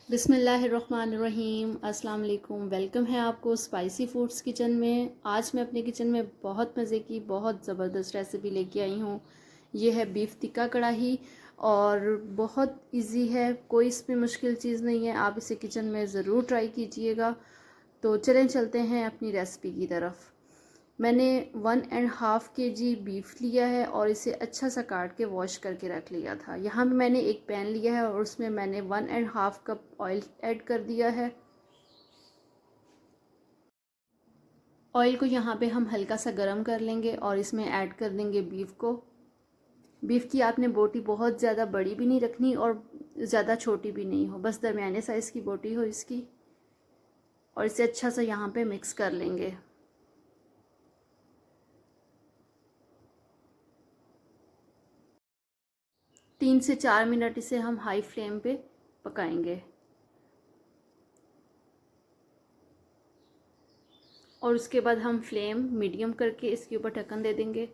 बिस्मिल्लाहिर्रहमानिर्रहीम। अस्सलाम वालेकुम। वेलकम है आपको स्पाइसी फूड्स किचन में। आज मैं अपने किचन में बहुत मज़े की बहुत ज़बरदस्त रेसिपी लेके आई हूँ। ये है बीफ टिक्का कढ़ाई और बहुत इजी है, कोई इसमें मुश्किल चीज़ नहीं है। आप इसे किचन में ज़रूर ट्राई कीजिएगा। तो चलें चलते हैं अपनी रेसिपी की तरफ। मैंने 1.5 kg बीफ लिया है और इसे अच्छा सा काट के वॉश करके रख लिया था। यहाँ पे मैंने एक पैन लिया है और उसमें मैंने 1.5 कप ऑयल ऐड कर दिया है। ऑयल को यहाँ पे हम हल्का सा गरम कर लेंगे और इसमें ऐड कर देंगे बीफ को। बीफ की आपने बोटी बहुत ज़्यादा बड़ी भी नहीं रखनी और ज़्यादा छोटी भी नहीं हो, बस दरमियाने साइज़ की बोटी हो इसकी। और इसे अच्छा सा यहाँ पे मिक्स कर लेंगे। 3 से 4 मिनट इसे हम हाई फ्लेम पे पकाएंगे और उसके बाद हम फ्लेम मीडियम करके इसके ऊपर ढक्कन दे देंगे।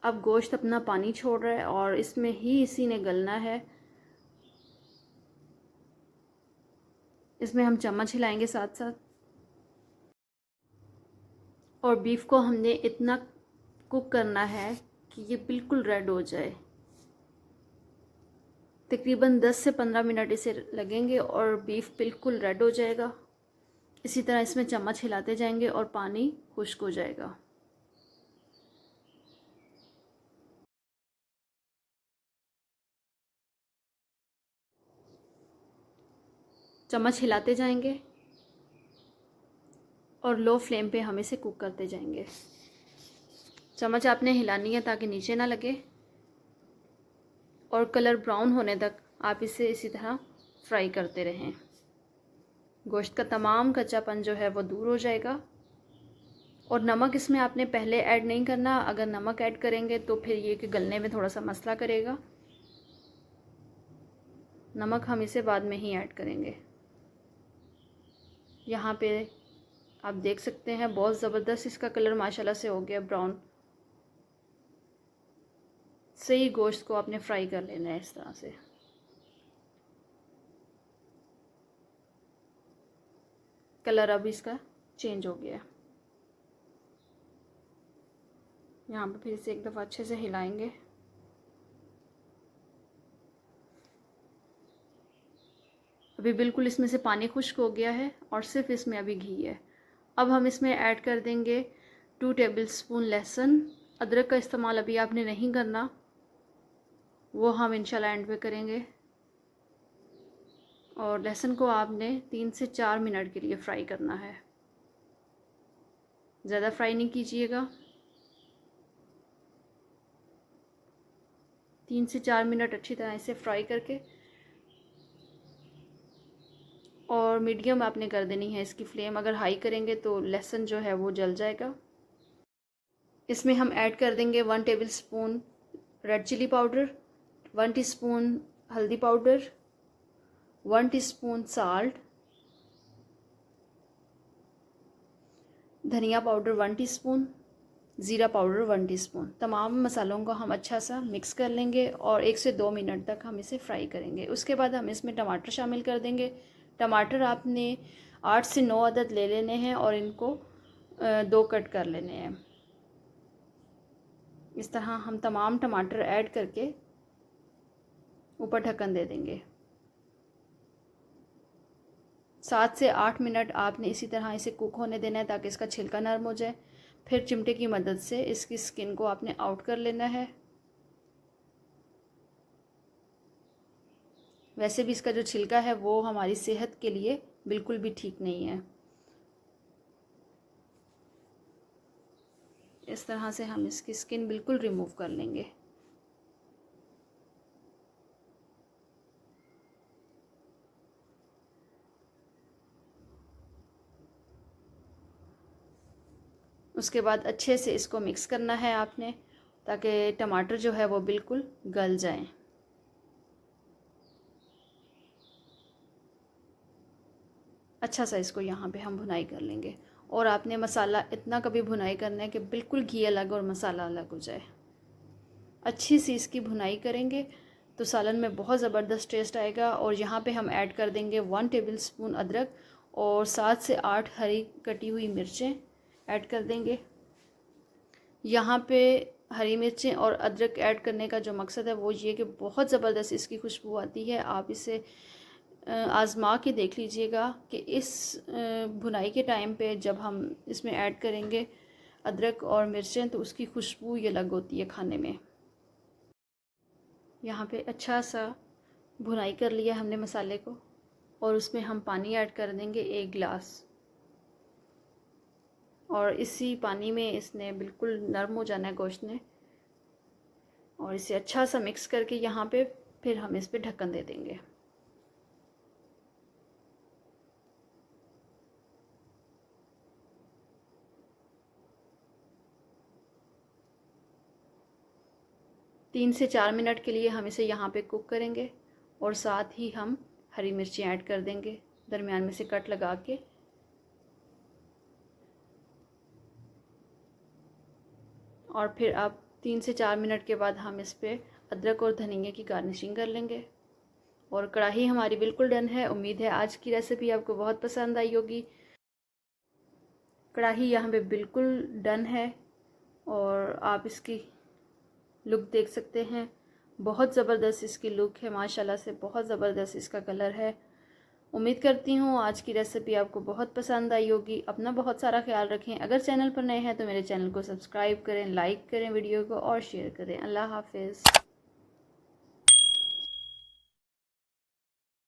अब गोश्त अपना पानी छोड़ रहा है और इसमें ही इसी ने गलना है। इसमें हम चम्मच हिलाएंगे साथ साथ। और बीफ को हमने इतना कुक करना है कि ये बिल्कुल रेड हो जाए। तकरीबन 10 से 15 मिनट इसे लगेंगे और बीफ बिल्कुल रेड हो जाएगा। इसी तरह इसमें चम्मच हिलाते जाएंगे और पानी खुश्क हो जाएगा। चम्मच हिलाते जाएंगे और लो फ्लेम पे हम इसे कुक करते जाएंगे। चम्मच आपने हिलानी है ताकि नीचे ना लगे और कलर ब्राउन होने तक आप इसे इसी तरह फ्राई करते रहें। गोश्त का तमाम कच्चापन जो है वो दूर हो जाएगा। और नमक इसमें आपने पहले ऐड नहीं करना। अगर नमक ऐड करेंगे तो फिर ये कि गलने में थोड़ा सा मसला करेगा। नमक हम इसे बाद में ही ऐड करेंगे। यहाँ पे आप देख सकते हैं बहुत ज़बरदस्त इसका कलर माशाल्लाह से हो गया ब्राउन। सही गोश्त को आपने फ्राई कर लेना है इस तरह से। कलर अब इसका चेंज हो गया। यहाँ पे फिर से एक दफ़ा अच्छे से हिलाएंगे। अभी बिल्कुल इसमें से पानी खुश्क हो गया है और सिर्फ इसमें अभी घी है। अब हम इसमें ऐड कर देंगे 2 टेबलस्पून लहसुन। अदरक का इस्तेमाल अभी आपने नहीं करना, वो हम इंशाल्लाह एंड पे करेंगे। और लहसुन को आपने 3 से 4 मिनट के लिए फ्राई करना है, ज़्यादा फ्राई नहीं कीजिएगा। 3 से 4 मिनट अच्छी तरह इसे फ्राई करके और मीडियम आपने कर देनी है इसकी फ्लेम। अगर हाई करेंगे तो लहसुन जो है वो जल जाएगा। इसमें हम ऐड कर देंगे 1 tablespoon red chilli powder, 1 teaspoon हल्दी पाउडर, 1 टीस्पून साल्ट, धनिया पाउडर 1 टीस्पून, ज़ीरा पाउडर 1 टीस्पून। तमाम मसालों को हम अच्छा सा मिक्स कर लेंगे और 1 से 2 मिनट तक हम इसे फ्राई करेंगे। उसके बाद हम इसमें टमाटर शामिल कर देंगे। टमाटर आपने 8 से 9 अदद ले लेने हैं और इनको 2 कट कर लेने हैं। इस तरह हम तमाम टमाटर ऐड करके ऊपर ढक्कन दे देंगे। 7 से 8 मिनट आपने इसी तरह इसे कुक होने देना है ताकि इसका छिलका नरम हो जाए। फिर चिमटे की मदद से इसकी स्किन को आपने आउट कर लेना है। वैसे भी इसका जो छिलका है वो हमारी सेहत के लिए बिल्कुल भी ठीक नहीं है। इस तरह से हम इसकी स्किन बिल्कुल रिमूव कर लेंगे। उसके बाद अच्छे से इसको मिक्स करना है आपने ताकि टमाटर जो है वो बिल्कुल गल जाएं। अच्छा सा इसको यहाँ पे हम भुनाई कर लेंगे। और आपने मसाला इतना कभी भुनाई करना है कि बिल्कुल घी अलग और मसाला अलग हो जाए। अच्छी सी इसकी भुनाई करेंगे तो सालन में बहुत ज़बरदस्त टेस्ट आएगा। और यहाँ पे हम ऐड कर देंगे 1 टेबलस्पून अदरक और 7 से 8 हरी कटी हुई मिर्चें ऐड कर देंगे। यहाँ पे हरी मिर्चें और अदरक ऐड करने का जो मकसद है वो ये कि बहुत ज़बरदस्त इसकी खुशबू आती है। आप इसे आज़मा के देख लीजिएगा कि इस भुनाई के टाइम पे जब हम इसमें ऐड करेंगे अदरक और मिर्चें तो उसकी खुशबू ये अलग होती है खाने में। यहाँ पे अच्छा सा भुनाई कर लिया हमने मसाले को और उसमें हम पानी ऐड कर देंगे 1 गिलास। और इसी पानी में इसने बिल्कुल नरम हो जाना है गोश्त ने। और इसे अच्छा सा मिक्स करके यहाँ पे फिर हम इस पे ढक्कन दे देंगे। तीन से 4 मिनट के लिए हम इसे यहाँ पे कुक करेंगे और साथ ही हम हरी मिर्ची ऐड कर देंगे दरमियान में से कट लगा के। और फिर अब 3 से 4 मिनट के बाद हम इस पे अदरक और धनिया की गार्निशिंग कर लेंगे। और कढ़ाई हमारी बिल्कुल डन है। उम्मीद है आज की रेसिपी आपको बहुत पसंद आई होगी। कढ़ाई यहाँ पे बिल्कुल डन है और आप इसकी लुक देख सकते हैं। बहुत ज़बरदस्त इसकी लुक है माशाल्लाह से, बहुत ज़बरदस्त इसका कलर है। उम्मीद करती हूँ आज की रेसिपी आपको बहुत पसंद आई होगी। अपना बहुत सारा ख्याल रखें। अगर चैनल पर नए हैं तो मेरे चैनल को सब्सक्राइब करें, लाइक करें वीडियो को और शेयर करें। अल्लाह हाफिज़।